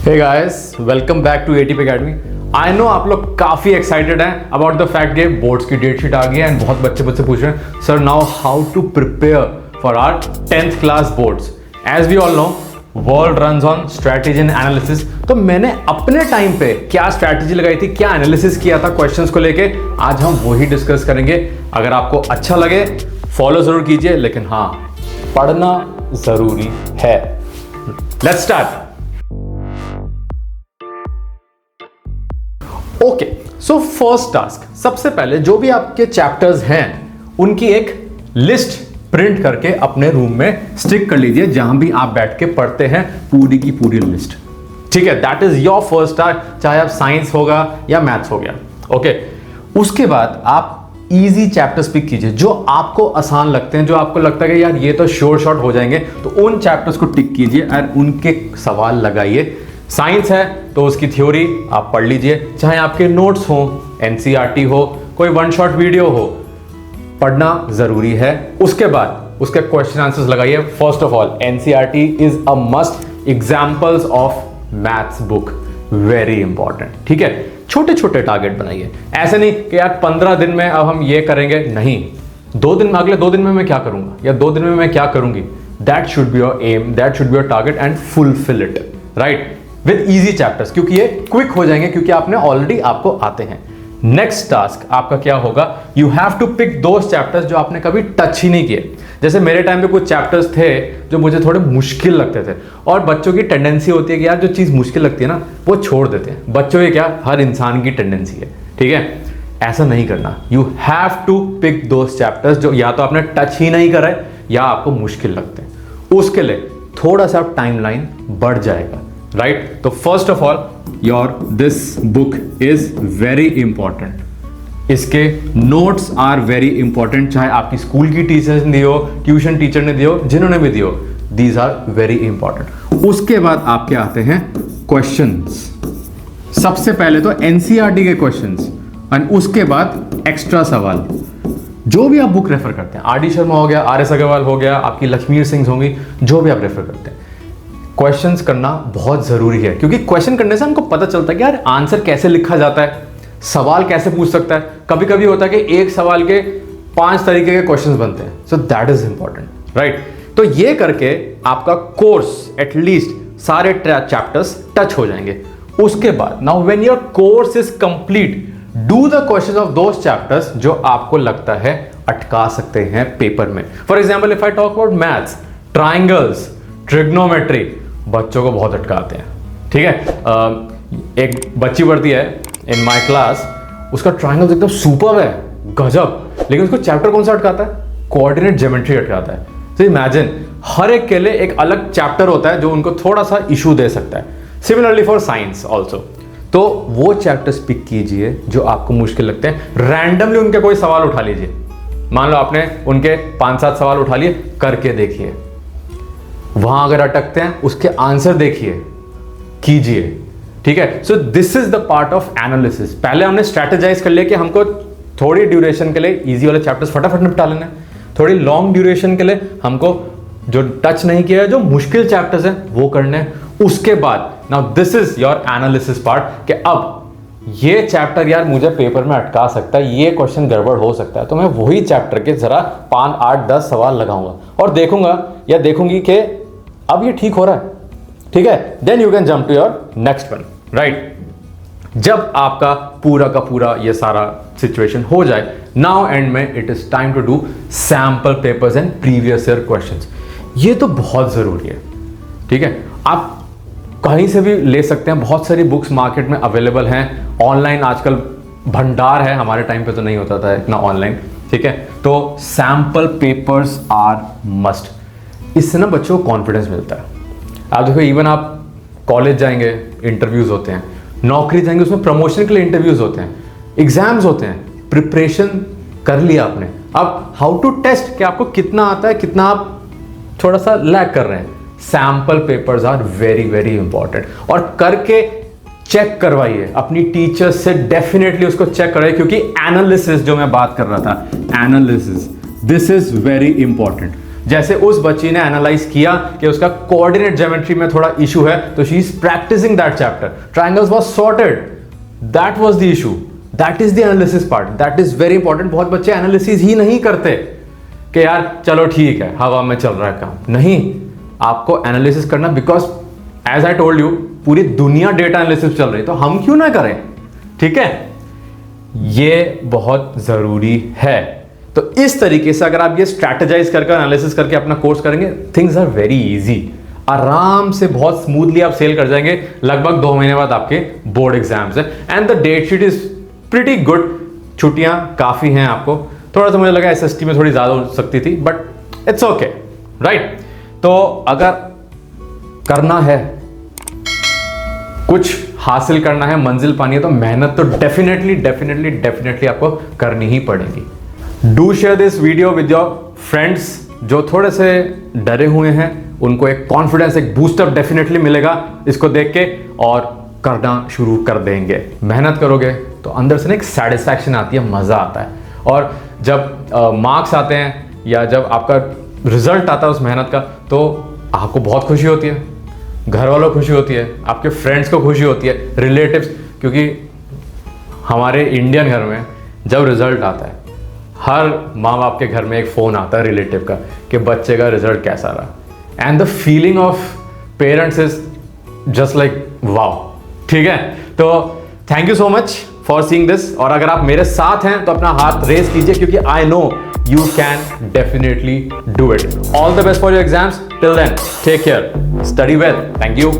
Hey guys, welcome back to ATP academy. I know आप लोग काफी एक्साइटेड हैं अबाउट द फैक्ट कि बोर्ड्स की डेट शीट आ गई है एंड बहुत बच्चे पूछ रहे हैं sir now how to prepare for our 10th class boards. As we all know world runs on strategy and analysis. तो मैंने अपने टाइम पे क्या स्ट्रेटेजी लगाई थी, क्या एनालिसिस किया था क्वेश्चंस को लेके, आज हम वही डिस्कस करेंगे। अगर आपको अच्छा लगे फॉलो जरूर कीजिए, लेकिन हाँ पढ़ना जरूरी है। Let's start. Okay, so first task, सबसे पहले जो भी आपके चैप्टर्स हैं उनकी एक लिस्ट प्रिंट करके अपने रूम में स्टिक कर लीजिए, जहां भी आप बैठ के पढ़ते हैं पूरी की पूरी लिस्ट। ठीक है, that is your first task, चाहे आप साइंस होगा या मैथ्स हो गया। ओके, उसके बाद आप इजी चैप्टर्स पिक कीजिए जो आपको आसान लगते हैं, जो आपको लगता है कि यार ये तो श्योर शॉट हो जाएंगे, तो उन चैप्टर्स को टिक कीजिए और उनके सवाल लगाइए। साइंस है तो उसकी थ्योरी आप पढ़ लीजिए, चाहे आपके नोट्स हो, एनसीईआरटी हो, कोई वन शॉट वीडियो हो, पढ़ना जरूरी है। उसके बाद उसके क्वेश्चन आंसर्स लगाइए। First of all NCERT is a must, examples of maths book very important. ठीक है, छोटे छोटे टारगेट बनाइए, ऐसे नहीं कि यार 15 दिन में अब हम ये करेंगे, नहीं 2 दिन में, अगले 2 दिन में मैं क्या करूंगा या 2 दिन में मैं क्या करूंगी। That should be your aim, that should be your target and fulfil it right with easy chapters, क्योंकि ये क्विक हो जाएंगे क्योंकि आपने ऑलरेडी आपको आते हैं। नेक्स्ट टास्क आपका क्या होगा, you have to pick those chapters जो आपने कभी टच ही नहीं किए। जैसे मेरे टाइम पे कुछ चैप्टर्स थे जो मुझे थोड़े मुश्किल लगते थे, और बच्चों की टेंडेंसी होती है कि यार जो चीज़ मुश्किल लगती है ना वो छोड़ देते हैं। बच्चों की क्या, हर इंसान की टेंडेंसी है। ठीक है, ऐसा नहीं करना। You have to pick those chapters जो या तो आपने टच ही नहीं करा है या आपको मुश्किल लगते हैं। उसके लिए थोड़ा सा टाइमलाइन बढ़ जाएगा राइट। तो first of all your this book is very important, इसके नोट्स आर वेरी इंपॉर्टेंट, चाहे आपकी स्कूल की टीचर्स ने दियो, ट्यूशन टीचर ने दियो, जिन्होंने भी दियो, दीज आर वेरी इंपॉर्टेंट। उसके बाद आपके आते हैं क्वेश्चंस। सबसे पहले तो एनसीईआरटी के क्वेश्चंस और उसके बाद एक्स्ट्रा सवाल। जो भी आप बुक रेफर करते हैं, आर डी शर्मा हो गया, आर एस अग्रवाल हो गया, आपकी लक्ष्मीर सिंह होंगी, जो भी आप रेफर करते हैं, क्वेश्चंस करना बहुत जरूरी है, क्योंकि क्वेश्चन करने से हमको पता चलता है कि यार आंसर कैसे लिखा जाता है, सवाल कैसे पूछ सकता है। कभी कभी होता है कि एक सवाल के 5 तरीके के क्वेश्चंस बनते हैं, so that is important right. तो ये करके आपका कोर्स एटलीस्ट सारे चैप्टर्स टच हो जाएंगे। उसके बाद now when your course is complete, do the questions of those chapters जो आपको लगता है अटका सकते हैं पेपर में। For example if I talk about maths, triangles, trigonometry बच्चों को बहुत अटकाते हैं। ठीक है, एक बच्ची पढ़ती है इन माय क्लास, उसका ट्राइंगल एकदम सुपर्ब है, गजब, लेकिन उसको चैप्टर कौन सा अटकाता है, कोऑर्डिनेट ज्योमेट्री अटकाता है। तो इमेजिन हर एक के लिए एक अलग चैप्टर होता है जो उनको थोड़ा सा इशू दे सकता है। सिमिलरली फॉर साइंस ऑल्सो, तो वो चैप्टर्स पिक कीजिए जो आपको मुश्किल लगते हैं। रैंडमली उनके कोई सवाल उठा लीजिए, मान लो आपने उनके 5-7 सवाल उठा लिए, करके देखिए, वहां अगर अटकते हैं उसके आंसर देखिए, कीजिए। ठीक है, so this is the part of analysis. पहले हमने स्ट्रेटेजाइज कर लिया कि हमको थोड़ी ड्यूरेशन के लिए इजी वाले चैप्टर्स फटाफट निपटा लेना है, थोड़ी लॉन्ग ड्यूरेशन के लिए हमको जो टच नहीं किया है, जो मुश्किल चैप्टर्स हैं वो करने हैं। उसके बाद now this is your analysis part कि अब ये चैप्टर यार मुझे पेपर में अटका सकता है, ये क्वेश्चन गड़बड़ हो सकता है, तो मैं वही चैप्टर के जरा 5, 8, 10 सवाल लगाऊंगा और देखूंगा या देखूंगी कि अब ये ठीक हो रहा है। ठीक है, then you can jump to your next one right. जब आपका पूरा का पूरा ये सारा सिचुएशन हो जाए, नाउ एंड में it is time to do sample papers and previous year questions. ये तो बहुत जरूरी है। ठीक है, आप कहीं से भी ले सकते हैं, बहुत सारी बुक्स मार्केट में अवेलेबल हैं, ऑनलाइन आजकल भंडार है, हमारे टाइम पे तो नहीं होता था इतना ऑनलाइन। ठीक है, तो सैंपल पेपर्स आर मस्ट। इससे ना बच्चों को कॉन्फिडेंस मिलता है। आप देखो, इवन आप कॉलेज जाएंगे, इंटरव्यूज होते हैं, नौकरी जाएंगे, उसमें प्रमोशन के लिए इंटरव्यूज होते हैं, एग्जाम्स होते हैं, प्रिपरेशन कर लिया आपने, अब हाउ टू टेस्ट कि आपको कितना आता है, कितना आप थोड़ा सा लैग कर रहे हैं। Sample papers are very very important, और करके चेक करवाइए अपनी टीचर से, डेफिनेटली उसको चेक करवाइए, क्योंकि एनालिसिस जो मैं बात कर रहा था, analysis, this is very important. जैसे उस बच्ची ने एनालाइज किया कि उसका कोऑर्डिनेट ज्योमेट्री में थोड़ा इशू है, तो she is practising that chapter, triangles was sorted, that was the issue, that is the analysis part, that is very important. बहुत बच्चे एनालिसिस ही नहीं करते कि यार चलो ठीक है हवा में चल रहा है काम, नहीं, आपको एनालिसिस करना, because as I told you पूरी दुनिया डेटा एनालिसिस चल रही है, तो हम क्यों ना करें, ठीक है, ये बहुत जरूरी है। तो इस तरीके से अगर आप ये स्ट्रैटेजाइज करके एनालिसिस करके अपना कोर्स करेंगे, थिंग्स आर वेरी इजी, आराम से बहुत स्मूथली आप सेल कर जाएंगे। लगभग 2 महीने बाद आपके बोर्ड एग्जाम्स है and the date sheet is pretty good, छुट्टियां काफी हैं आपको, थोड़ा सा मुझे लगा एसएसटी में थोड़ी ज्यादा हो सकती थी, बट इट्स ओके, राइट। तो अगर करना है, कुछ हासिल करना है, मंजिल पानी है, तो मेहनत तो डेफिनेटली आपको करनी ही पड़ेगी। Do share this video with your friends जो थोड़े से डरे हुए हैं, उनको एक कॉन्फिडेंस, एक बूस्टअप डेफिनेटली मिलेगा इसको देख के, और करना शुरू कर देंगे। मेहनत करोगे तो अंदर से ना एक सेटिस्फैक्शन आती है, मजा आता है, और जब मार्क्स आते हैं या जब आपका रिजल्ट आता है उस मेहनत का, तो आपको बहुत खुशी होती है, घर वालों को खुशी होती है, आपके फ्रेंड्स को खुशी होती है, रिलेटिव्स, क्योंकि हमारे इंडियन घर में जब रिजल्ट आता है, हर माँ बाप के घर में एक फ़ोन आता है रिलेटिव का कि बच्चे का रिजल्ट कैसा रहा, and the feeling of parents is just like wow, ठीक है। तो thank you so much for seeing this, और अगर आप मेरे साथ हैं तो अपना हाथ रेज कीजिए, क्योंकि I know you can definitely do it. All the best for your exams. Till then, take care. Study well. Thank you.